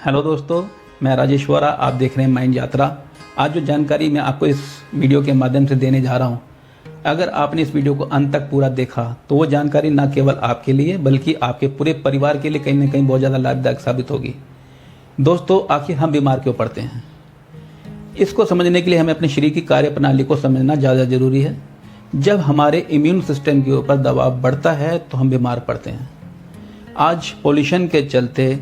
Hello दोस्तों, मैं राजेश वोरा, आप देख रहे हैं माइंड यात्रा। आज जो जानकारी मैं आपको इस वीडियो के माध्यम से देने जा रहा हूं, अगर आपने इस वीडियो को अंत तक पूरा देखा तो वो जानकारी ना केवल आपके लिए बल्कि आपके पूरे परिवार के लिए कहीं ना कहीं बहुत ज़्यादा लाभदायक साबित होगी। दोस्तों, आखिर हम बीमार क्यों पड़ते हैं? इसको समझने के लिए हमें अपने शरीर की कार्यप्रणाली को समझना ज़्यादा ज़रूरी है। जब हमारे इम्यून सिस्टम के ऊपर दबाव बढ़ता है तो हम बीमार पड़ते हैं। आज पोल्यूशन के चलते,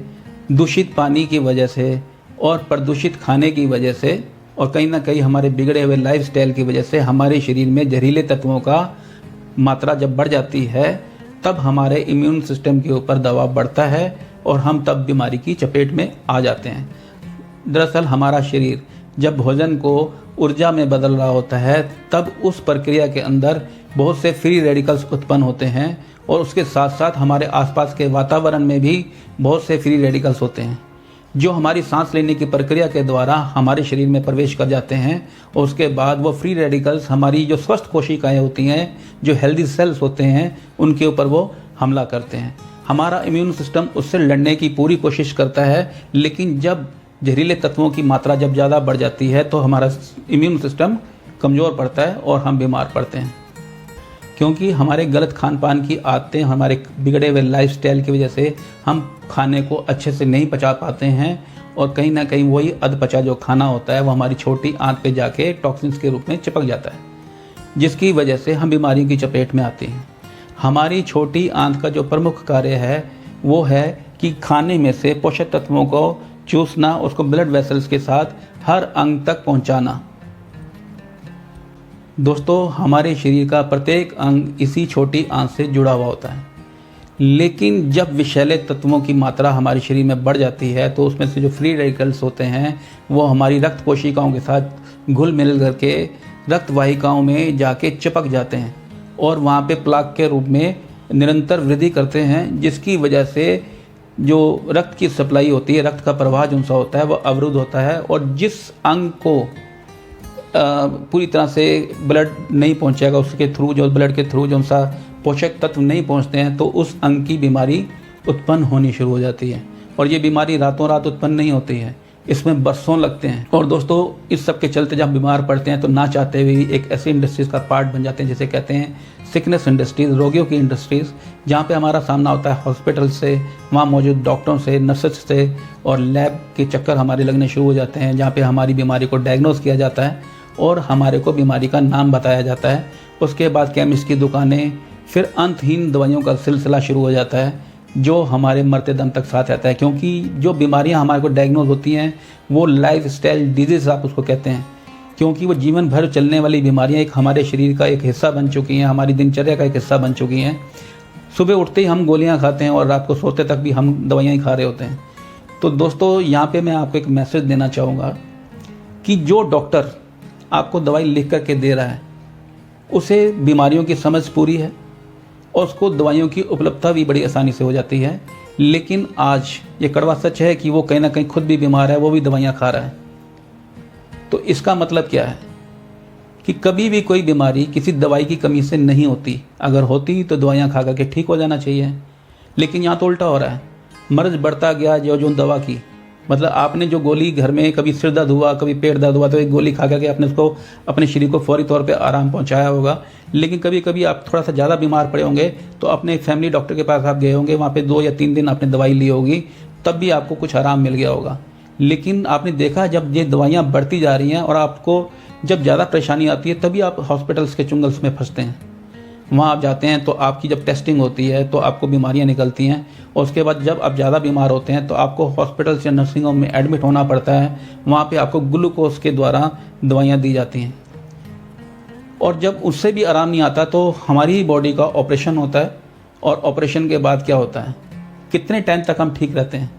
दूषित पानी की वजह से और प्रदूषित खाने की वजह से और कहीं ना कहीं हमारे बिगड़े हुए लाइफस्टाइल की वजह से हमारे शरीर में जहरीले तत्वों का मात्रा जब बढ़ जाती है तब हमारे इम्यून सिस्टम के ऊपर दबाव बढ़ता है और हम तब बीमारी की चपेट में आ जाते हैं। दरअसल हमारा शरीर जब भोजन को ऊर्जा में बदल रहा होता है तब उस प्रक्रिया के अंदर बहुत से फ्री रेडिकल्स उत्पन्न होते हैं और उसके साथ साथ हमारे आसपास के वातावरण में भी बहुत से फ्री रेडिकल्स होते हैं जो हमारी सांस लेने की प्रक्रिया के द्वारा हमारे शरीर में प्रवेश कर जाते हैं और उसके बाद वो फ्री रेडिकल्स हमारी जो स्वस्थ कोशिकाएं होती हैं, जो हेल्दी सेल्स होते हैं, उनके ऊपर वो हमला करते हैं। हमारा इम्यून सिस्टम उससे लड़ने की पूरी कोशिश करता है, लेकिन जब जहरीले तत्वों की मात्रा जब ज़्यादा बढ़ जाती है तो हमारा इम्यून सिस्टम कमज़ोर पड़ता है और हम बीमार पड़ते हैं। क्योंकि हमारे गलत खान पान की आदतें, हमारे बिगड़े हुए लाइफस्टाइल की वजह से हम खाने को अच्छे से नहीं पचा पाते हैं और कहीं ना कहीं वही अधपचा जो खाना होता है वो हमारी छोटी आंत पे जाके टॉक्सिन्स के रूप में चिपक जाता है, जिसकी वजह से हम बीमारियों की चपेट में आते हैं। हमारी छोटी आंत का जो प्रमुख कार्य है वो है कि खाने में से पोषक तत्वों को चूसना, उसको ब्लड वेसल्स के साथ हर अंग तक पहुंचाना। दोस्तों, हमारे शरीर का प्रत्येक अंग इसी छोटी आंत से जुड़ा हुआ होता है, लेकिन जब विषैले तत्वों की मात्रा हमारे शरीर में बढ़ जाती है तो उसमें से जो फ्री रेडिकल्स होते हैं वो हमारी रक्त कोशिकाओं के साथ घुल मिल करके रक्त वाहिकाओं में जाके चिपक जाते हैं और वहाँ पे प्लाक के रूप में निरंतर वृद्धि करते हैं, जिसकी वजह से जो रक्त की सप्लाई होती है, रक्त का प्रवाह जो सा होता है वो अवरुद्ध होता है और जिस अंग को पूरी तरह से ब्लड नहीं पहुंचेगा, उसके थ्रू जो ब्लड के थ्रू जो सा पोषक तत्व नहीं पहुंचते हैं तो उस अंग की बीमारी उत्पन्न होनी शुरू हो जाती है। और ये बीमारी रातों रात उत्पन्न नहीं होती है, इसमें बरसों लगते हैं। और दोस्तों, इस सब के चलते जब बीमार पड़ते हैं तो ना चाहते हुए एक ऐसी इंडस्ट्रीज़ का पार्ट बन जाते हैं जिसे कहते हैं सिकनेस इंडस्ट्रीज़, रोगियों की इंडस्ट्रीज़, जहाँ पे हमारा सामना होता है हॉस्पिटल से, वहाँ मौजूद डॉक्टरों से, नर्सेस से और लैब के चक्कर हमारे लगने शुरू हो जाते हैं, जहाँ पे हमारी बीमारी को डायग्नोस किया जाता है और हमारे को बीमारी का नाम बताया जाता है। उसके बाद केमिस्ट की दुकानें, फिर अंतहीन दवाइयों का सिलसिला शुरू हो जाता है जो हमारे मरते दम तक साथ रहता है। क्योंकि जो बीमारियां हमारे को डायग्नोज होती हैं वो लाइफ स्टाइल डिजीज़ आप उसको कहते हैं, क्योंकि वो जीवन भर चलने वाली बीमारियां एक हमारे शरीर का एक हिस्सा बन चुकी हैं, हमारी दिनचर्या का एक हिस्सा बन चुकी हैं। सुबह उठते ही हम गोलियाँ खाते हैं और रात को सोते तक भी हम दवाइयाँ ही खा रहे होते हैं। तो दोस्तों, यहाँ पर मैं आपको एक मैसेज देना चाहूँगा कि जो डॉक्टर आपको दवाई लिख करके दे रहा है उसे बीमारियों की समझ पूरी है और उसको दवाइयों की उपलब्धता भी बड़ी आसानी से हो जाती है, लेकिन आज ये कड़वा सच है कि वो कहीं ना कहीं खुद भी बीमार है, वो भी दवाइयाँ खा रहा है। तो इसका मतलब क्या है कि कभी भी कोई बीमारी किसी दवाई की कमी से नहीं होती, अगर होती तो दवाइयाँ खा करके ठीक हो जाना चाहिए। लेकिन यहाँ तो उल्टा हो रहा है, मर्ज बढ़ता गया जो दवा की, मतलब आपने जो गोली घर में, कभी सिर दर्द हुआ, कभी पेट दर्द हुआ तो एक गोली खा करके आपने उसको अपने शरीर को फौरी तौर पे आराम पहुंचाया होगा। लेकिन कभी कभी आप थोड़ा सा ज़्यादा बीमार पड़े होंगे तो अपने फैमिली डॉक्टर के पास आप गए होंगे, वहाँ पे 2 या 3 दिन आपने दवाई ली होगी, तब भी आपको कुछ आराम मिल गया होगा। लेकिन आपने देखा जब ये दवाइयाँ बढ़ती जा रही हैं और आपको जब ज़्यादा परेशानी आती है तभी आप हॉस्पिटल्स के चुंगल्स में फंसते हैं। वहाँ आप जाते हैं तो आपकी जब टेस्टिंग होती है तो आपको बीमारियाँ निकलती हैं और उसके बाद जब आप ज़्यादा बीमार होते हैं तो आपको हॉस्पिटल्स या नर्सिंग होम में एडमिट होना पड़ता है। वहाँ पे आपको ग्लूकोज के द्वारा दवाइयाँ दी जाती हैं और जब उससे भी आराम नहीं आता तो हमारी बॉडी का ऑपरेशन होता है और ऑपरेशन के बाद क्या होता है, कितने टाइम तक हम ठीक रहते हैं,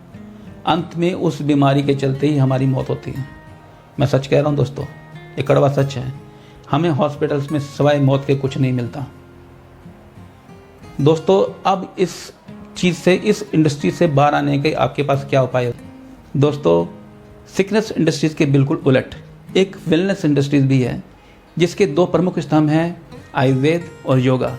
अंत में उस बीमारी के चलते ही हमारी मौत होती है। मैं सच कह रहा हूँ दोस्तों, ये कड़वा सच है। हमें हॉस्पिटल्स में सिवाय मौत के कुछ नहीं मिलता। दोस्तों, अब इस चीज़ से, इस इंडस्ट्री से बाहर आने के आपके पास क्या उपाय है? दोस्तों, सिकनेस इंडस्ट्रीज़ के बिल्कुल उलट एक वेलनेस इंडस्ट्रीज़ भी है जिसके 2 प्रमुख स्तंभ हैं, आयुर्वेद और योगा।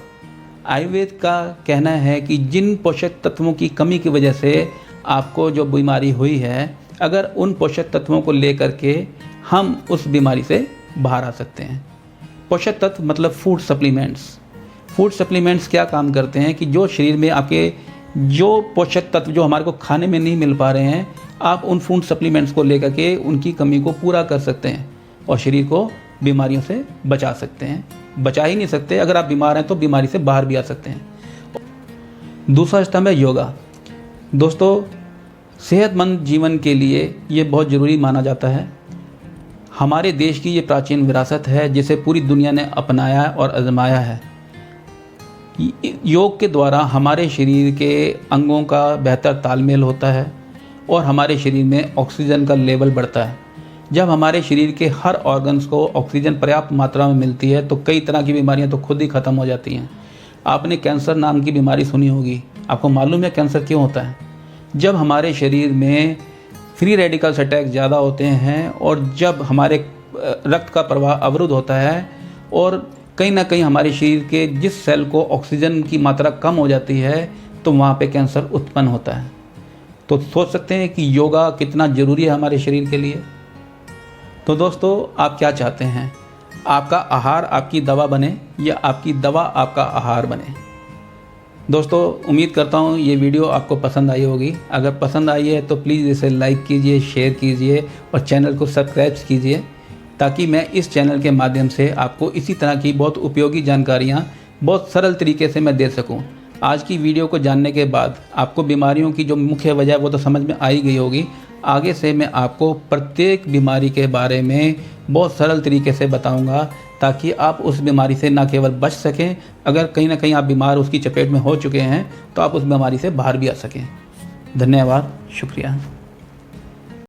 आयुर्वेद का कहना है कि जिन पोषक तत्वों की कमी की वजह से आपको जो बीमारी हुई है अगर उन पोषक तत्वों को लेकर के हम उस बीमारी से बाहर आ सकते हैं। पोषक तत्व मतलब फूड सप्लीमेंट्स। फूड सप्लीमेंट्स क्या काम करते हैं कि जो शरीर में आपके जो पोषक तत्व जो हमारे को खाने में नहीं मिल पा रहे हैं, आप उन फूड सप्लीमेंट्स को लेकर के उनकी कमी को पूरा कर सकते हैं और शरीर को बीमारियों से बचा सकते हैं। बचा ही नहीं सकते, अगर आप बीमार हैं तो बीमारी से बाहर भी आ सकते हैं। दूसरा स्तंभ है योगा। दोस्तों, सेहतमंद जीवन के लिए ये बहुत ज़रूरी माना जाता है। हमारे देश की ये प्राचीन विरासत है जिसे पूरी दुनिया ने अपनाया और आजमाया है। योग के द्वारा हमारे शरीर के अंगों का बेहतर तालमेल होता है और हमारे शरीर में ऑक्सीजन का लेवल बढ़ता है। जब हमारे शरीर के हर ऑर्गन्स को ऑक्सीजन पर्याप्त मात्रा में मिलती है तो कई तरह की बीमारियां तो खुद ही ख़त्म हो जाती हैं। आपने कैंसर नाम की बीमारी सुनी होगी। आपको मालूम है कैंसर क्यों होता है? जब हमारे शरीर में फ्री रेडिकल्स अटैक ज़्यादा होते हैं और जब हमारे रक्त का प्रवाह अवरुद्ध होता है और कहीं ना कहीं हमारे शरीर के जिस सेल को ऑक्सीजन की मात्रा कम हो जाती है तो वहाँ पे कैंसर उत्पन्न होता है। तो सोच सकते हैं कि योगा कितना ज़रूरी है हमारे शरीर के लिए। तो दोस्तों, आप क्या चाहते हैं? आपका आहार आपकी दवा बने या आपकी दवा आपका आहार बने? दोस्तों, उम्मीद करता हूँ ये वीडियो आपको पसंद आई होगी। अगर पसंद आई है तो प्लीज़ इसे लाइक कीजिए, शेयर कीजिए और चैनल को सब्सक्राइब कीजिए ताकि मैं इस चैनल के माध्यम से आपको इसी तरह की बहुत उपयोगी जानकारियाँ बहुत सरल तरीके से मैं दे सकूँ। आज की वीडियो को जानने के बाद आपको बीमारियों की जो मुख्य वजह वो तो समझ में आ ही गई होगी। आगे से मैं आपको प्रत्येक बीमारी के बारे में बहुत सरल तरीके से बताऊंगा ताकि आप उस बीमारी से ना केवल बच सकें, अगर कहीं ना कहीं आप बीमार उसकी चपेट में हो चुके हैं तो आप उस बीमारी से बाहर भी आ सकें। धन्यवाद, शुक्रिया।